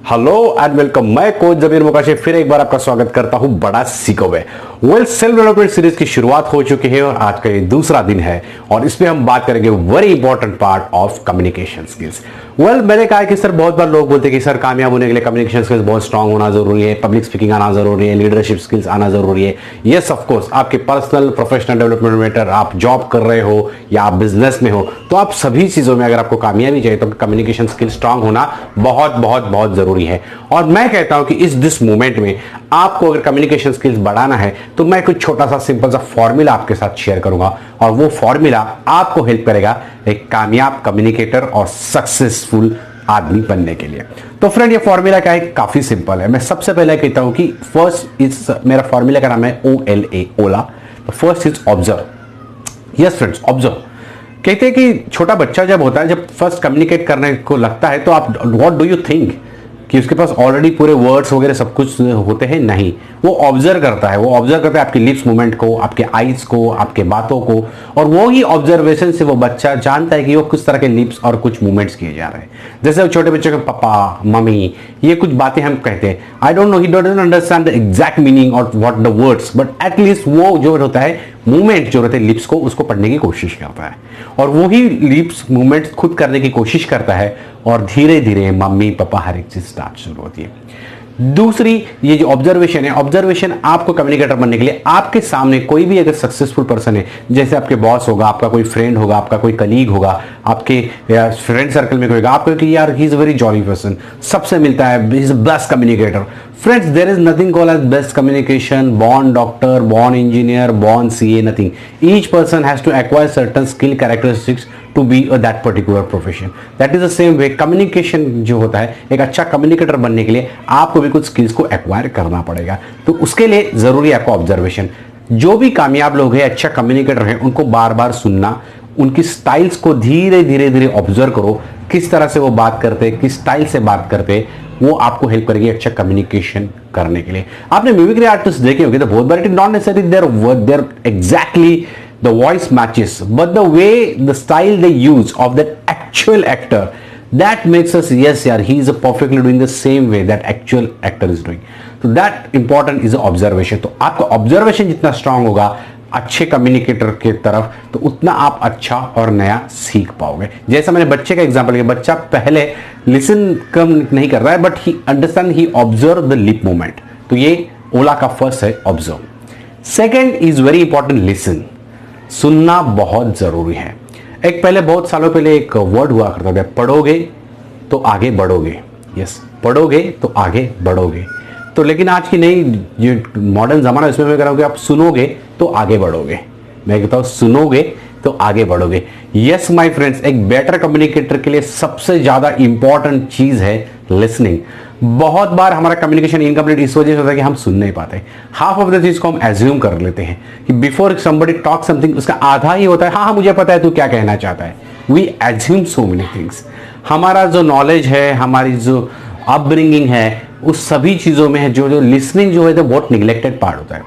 Hello and welcome. मैं coach जमीर मुकाशी फिर एक बार आपका स्वागत करता हूं बड़ा सीखो में। सेल्फ डेवलपमेंट सीरीज की शुरुआत हो चुकी है और आज का ये दूसरा दिन है और इसमें हम बात करेंगे very important part of communication skills. मैंने कहा कि सर बहुत बार लोग बोलते हैं कि सर कामयाब होने के लिए कम्युनिकेशन स्किल्स बहुत स्ट्रांग होना जरूरी है, पब्लिक स्पीकिंग आना जरूरी है, लीडरशिप स्किल्स आना जरूरी है। यस ऑफ कोर्स, आपके पर्सनल प्रोफेशनल डेवलपमेंट मैटर, आप जॉब कर रहे हो या आप बिजनेस में हो, तो आप सभी चीजों में अगर आपको कामयाबी चाहिए तो कम्युनिकेशन स्किल स्ट्रांग होना बहुत बहुत बहुत जरूरी है। और मैं कहता हूं कि इस दिस मोमेंट में आपको अगर कम्युनिकेशन स्किल्स बढ़ाना है तो मैं कुछ छोटा सा सिंपल सा फॉर्मूला आपके साथ शेयर करूंगा और वो फॉर्मूला आपको हेल्प करेगा एक कामयाब कम्युनिकेटर और सक्सेसफुल आदमी बनने के लिए। तो फ्रेंड, ये फॉर्मूला क्या है? काफी सिंपल है। मैं सबसे पहले कहता हूं कि फर्स्ट इज, मेरा फॉर्मूला का नाम है OLA, Ola. First is observe. Yes friends, observe. कहते हैं कि छोटा बच्चा जब होता है, जब फर्स्ट कम्युनिकेट करने को लगता है तो आप व्हाट डू यू थिंक कि उसके पास ऑलरेडी पूरे वर्ड्स वगैरह सब कुछ होते हैं? नहीं, वो ऑब्जर्व करता है। वो ऑब्जर्व करता है आपकी लिप्स मूवमेंट को, आपके आईज को, आपके बातों को, और वो ही ऑब्जर्वेशन से वो बच्चा जानता है कि वो किस तरह के लिप्स और कुछ मूवमेंट्स किए जा रहे हैं। जैसे छोटे बच्चे को पापा, मम्मी, ये कुछ बातें हम कहते हैं, I don't know, he don't understand the exact meaning और what the words, but at least वो जो होता है मूवमेंट जो रहते हैं लिप्स को, उसको पढ़ने की कोशिश करता है और वो ही लिप्स मूवमेंट खुद करने की कोशिश करता है और धीरे धीरे मम्मी पापा हर एक चीज स्टार्ट शुरू होती है। दूसरी, ये जो ऑब्जर्वेशन है, ऑब्जर्वेशन आपको कम्युनिकेटर बनने के लिए, आपके सामने कोई भी अगर सक्सेसफुल पर्सन है, जैसे आपके बॉस होगा, आपका कोई फ्रेंड होगा, आपका कोई कलीग होगा, आपके फ्रेंड सर्कल में कोई होगा, आपको कि यार he is a very jolly person, सबसे मिलता है, he is best communicator. Friends, there is nothing called as best communication, born doctor, born engineer, born CA, nothing. Each person has to acquire certain skill characteristics to be that particular profession. That is the same way communication जो होता है, एक अच्छा communicator बनने के लिए आपको भी कुछ स्किल्स को एक्वायर करना पड़ेगा। तो उसके लिए जरूरी है आपको ऑब्जर्वेशन। जो भी कामयाब लोग हैं, अच्छा कम्युनिकेटर हैं, उनको बार बार सुनना, उनकी स्टाइल्स को धीरे धीरे धीरे ऑब्जर्व करो, किस तरह से वो बात करते, किस स्टाइल से बात करते, वो आपको हेल्प करेगी अच्छा कम्युनिकेशन करने के लिए। आपने मिमिक्री आर्टिस्ट देखे होंगे तो बहुत बार it is not necessary there exactly the voice matches, but the way, the style they use of that actual actor, that makes us, yes yaar, he is perfectly doing the same way that actual actor is doing. So that important is observation. तो आपका observation जितना strong होगा अच्छे communicator के तरफ, तो उतना आप अच्छा और नया सीख पाओगे। जैसा मैंने बच्चे का एग्जांपल लिया, बच्चा पहले लिसन कम नहीं कर रहा है, but he understand, he observe the lip movement. तो ये ओला का फर्स्ट है, observe. Second is very important, listen. सुनना बहुत जरूरी है। एक पहले बहुत सालों पहले एक वर्ड हुआ करता था, पढ़ोगे तो आगे बढ़ोगे। यस, पढ़ोगे तो आगे बढ़ोगे। तो लेकिन आज की नई जो मॉडर्न जमाना, इसमें मैं कह रहा हूं कि आप सुनोगे तो आगे बढ़ोगे। मैं कहता हूं सुनोगे तो आगे बढ़ोगे। यस माय फ्रेंड्स, एक बेटर कम्युनिकेटर के लिए सबसे ज्यादा इंपॉर्टेंट चीज है लिसनिंग। बहुत बार हमारा कम्युनिकेशन इनकम्प्लीट इस वजह से होता है कि हम सुन नहीं पाते। हाफ ऑफ द चीज को हम एज्यूम कर लेते हैं कि बिफोर समबडी टॉक समथिंग, उसका आधा ही होता है हाँ मुझे पता है तू क्या कहना चाहता है। We assume so many things. हमारा जो नॉलेज है, हमारी जो अपब्रिंगिंग है, उस सभी चीजों में है जो लिसनिंग जो है तो बहुत निगलेक्टेड पार्ट होता है,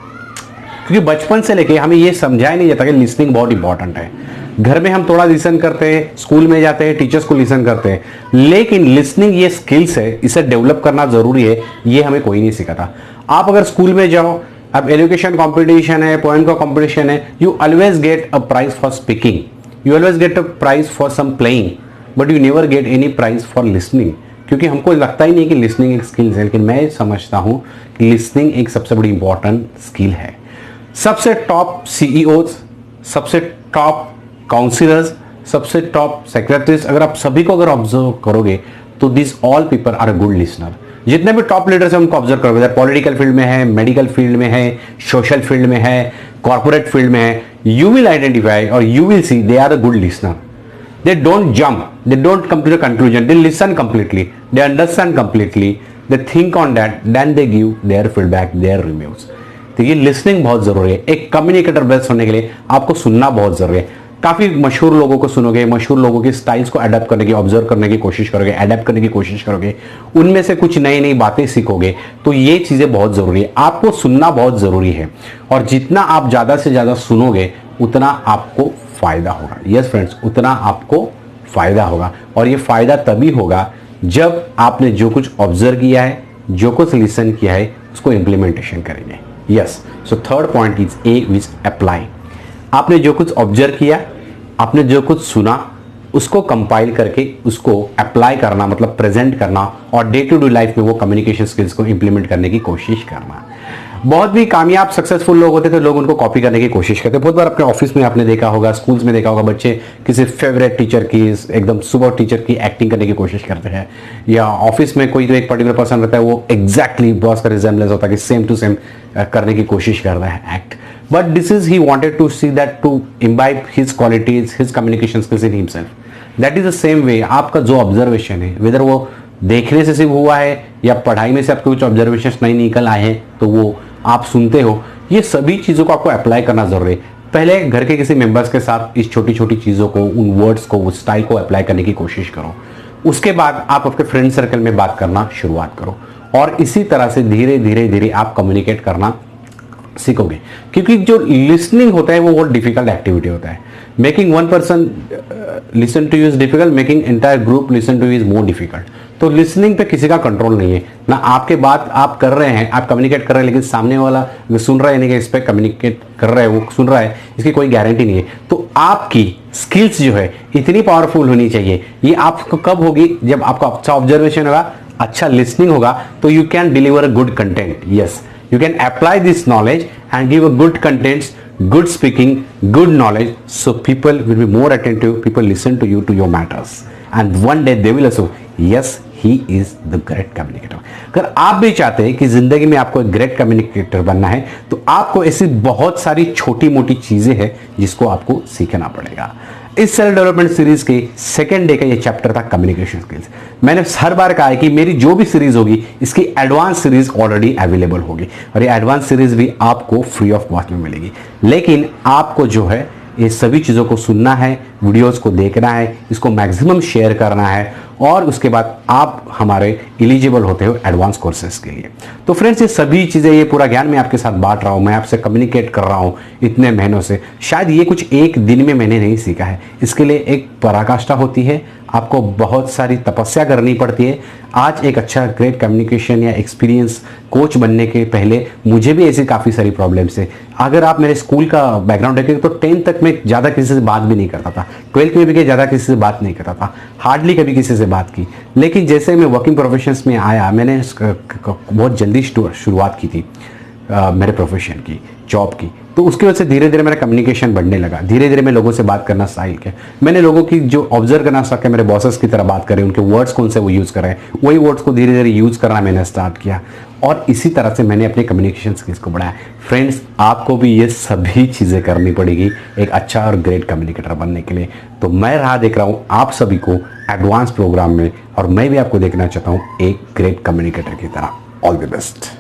क्योंकि बचपन से लेके हमें ये समझाया नहीं जाता कि लिसनिंग बहुत इंपॉर्टेंट है। घर में हम थोड़ा लिसन करते हैं, स्कूल में जाते हैं, टीचर्स को लिसन करते हैं, लेकिन लिसनिंग ये स्किल्स है, इसे डेवलप करना जरूरी है, ये हमें कोई नहीं सिखाता। आप अगर स्कूल में जाओ, अब एजुकेशन कंपटीशन है, पोएम का कंपटीशन है, you always get a prize for speaking, you always get a prize for some playing, but you never get any prize for listening, क्योंकि हमको लगता ही नहीं कि लिसनिंग एक स्किल्स है। लेकिन मैं समझता हूं कि लिसनिंग एक सबसे बड़ी इंपॉर्टेंट स्किल है। सबसे टॉप CEOs, सबसे टॉप काउंसिलर्स, सबसे टॉप सेक्रेटरीज, अगर आप सभी को अगर ऑब्जर्व करोगे तो this all people are a good listener. जितने भी टॉप लीडर्स हैं उनको ऑब्जर्व करोगे, पॉलिटिकल फील्ड में है, मेडिकल फील्ड में है, सोशल फील्ड में है, कॉर्पोरेट फील्ड में है, यू विल आइडेंटिफाई और you will see they are a good listener. They don't jump, they don't come to the conclusion, they listen completely, they understand completely, they think on that, then they give their feedback, their reviews. तो ये listening बहुत जरूरी है। एक communicator best होने के लिए आपको सुनना बहुत जरूरी है। काफी मशहूर लोगों को सुनोगे, मशहूर लोगों की स्टाइल्स को अडेप्ट करने की, ऑब्जर्व करने की कोशिश करोगे, अडेप्ट करने की कोशिश करोगे, उनमें से कुछ नई नई बातें सीखोगे। तो ये चीजें बहुत जरूरी है, आपको सुनना बहुत जरूरी है, और जितना आप ज्यादा से ज्यादा सुनोगे उतना आपको फायदा होगा। यस फ्रेंड्स, उतना आपको फायदा होगा, और ये फायदा तभी होगा जब आपने जो कुछ ऑब्जर्व किया है, जो कुछ लिसन किया है, उसको इंप्लीमेंटेशन करेंगे। Yes, so third point is a which apply. आपने जो कुछ ऑब्जर्व किया, आपने जो कुछ सुना, उसको कंपाइल करके उसको अप्लाई करना, मतलब प्रेजेंट करना, और डे टू डे लाइफ में वो कम्युनिकेशन स्किल्स को इंप्लीमेंट करने की कोशिश करना। बहुत भी कामयाब सक्सेसफुल लोग होते थे, लोग उनको कॉपी करने की कोशिश करते। बहुत बार अपने ऑफिस में आपने देखा होगा, स्कूल्स में देखा होगा, बच्चे किसी फेवरेट टीचर की, एकदम सुपर टीचर की एक्टिंग करने की कोशिश करते हैं, या ऑफिस में कोई तो एक पर्टिकुलर पर्सन रहता है, वो एग्जैक्टली बॉस का रिजेम्बलेंस होता है कि सेम टू सेम करने की कोशिश कर रहा है act. But this is he wanted to see that to imbibe his qualities, his communication skills in himself. That is the same way आपका जो ऑब्जर्वेशन है, वेदर वो देखने से सिर्फ हुआ है या पढ़ाई में से आपके कुछ ऑब्जर्वेशन नहीं निकल आए हैं तो वो आप सुनते हो, ये सभी चीज़ों को आपको अप्लाई करना जरूरी है। पहले घर के किसी मेंबर्स के साथ इस छोटी छोटी चीज़ों को, उन वर्ड्स को, उस स्टाइल को अप्लाई करने की कोशिश करो। उसके बाद आप अपने फ्रेंड सर्कल में बात करना शुरुआत करो, और इसी तरह से धीरे धीरे धीरे आप कम्युनिकेट करना सीखोगे। क्योंकि जो लिसनिंग होता है वो बहुत डिफिकल्ट एक्टिविटी होता है। Making one person listen to you is difficult, making entire group listen to you is more difficult. तो लिसनिंग पे किसी का कंट्रोल नहीं है ना, आपके बात आप कर रहे हैं, आप कम्युनिकेट कर रहे हैं, लेकिन सामने वाला सुन रहा है नहीं कि इस पर कम्युनिकेट कर रहा है, वो सुन रहा है, इसकी कोई गारंटी नहीं है। तो आपकी स्किल्स जो है इतनी पावरफुल होनी चाहिए। ये आपको कब होगी? जब आपका अच्छा ऑब्जर्वेशन होगा, अच्छा लिसनिंग होगा, तो you can deliver a good content. Yes, you can apply this knowledge and give a good contents, good speaking, good knowledge, so people will be more attentive, people listen to you, to your matters, and one day they will also, yes, he is the great communicator। अगर आप भी चाहते हैं कि जिंदगी में आपको एक ग्रेट कम्युनिकेटर बनना है, तो आपको ऐसी बहुत सारी छोटी मोटी चीजें हैं जिसको आपको सीखना पड़ेगा। इस सेल्फ डेवलपमेंट सीरीज के सेकेंड डे का ये चैप्टर था कम्युनिकेशन स्किल्स। मैंने हर बार कहा है कि मेरी जो भी सीरीज होगी, इसकी एडवांस सीरीज ऑलरेडी अवेलेबल होगी, और ये एडवांस सीरीज भी आपको फ्री ऑफ कॉस्ट में मिलेगी। लेकिन आपको जो है ये सभी चीज़ों को सुनना है, वीडियोस को देखना है, इसको मैक्सिमम शेयर करना है, और उसके बाद आप हमारे एलिजिबल होते हो एडवांस कोर्सेज के लिए। तो फ्रेंड्स, ये सभी चीज़ें, ये पूरा ज्ञान मैं आपके साथ बांट रहा हूँ, मैं आपसे कम्युनिकेट कर रहा हूँ इतने महीनों से। शायद ये कुछ एक दिन में मैंने नहीं सीखा है, इसके लिए एक पराकाष्ठा होती है, आपको बहुत सारी तपस्या करनी पड़ती है। आज एक अच्छा ग्रेट कम्युनिकेशन या एक्सपीरियंस कोच बनने के पहले मुझे भी ऐसी काफ़ी सारी प्रॉब्लम्स है। अगर आप मेरे स्कूल का बैकग्राउंड देखें तो 10th तक मैं ज़्यादा किसी से बात भी नहीं करता था, 12th में भी ज़्यादा किसी से बात नहीं करता था, हार्डली कभी किसी से बात की। लेकिन जैसे मैं वर्किंग प्रोफेशंस में आया, मैंने बहुत जल्दी शुरुआत की थी मेरे प्रोफेशन की, जॉब की, तो उसकी वजह से धीरे धीरे मेरा कम्युनिकेशन बढ़ने लगा। धीरे धीरे मैं लोगों से बात करना सीख गया। मैंने लोगों की जो ऑब्जर्व करना स्टार्ट किया, मेरे बॉसेस की तरह बात करें, उनके वर्ड्स कौन से वो यूज़ कर रहे हैं, वही वर्ड्स को धीरे धीरे यूज़ करना मैंने स्टार्ट किया, और इसी तरह से मैंने अपने कम्युनिकेशन स्किल्स को बढ़ाया। फ्रेंड्स, आपको भी ये सभी चीज़ें करनी पड़ेगी एक अच्छा और ग्रेट कम्युनिकेटर बनने के लिए। तो मैं राह देख रहा हूँ आप सभी को एडवांस प्रोग्राम में, और मैं भी आपको देखना चाहता हूँ एक ग्रेट कम्युनिकेटर की तरह। All the best.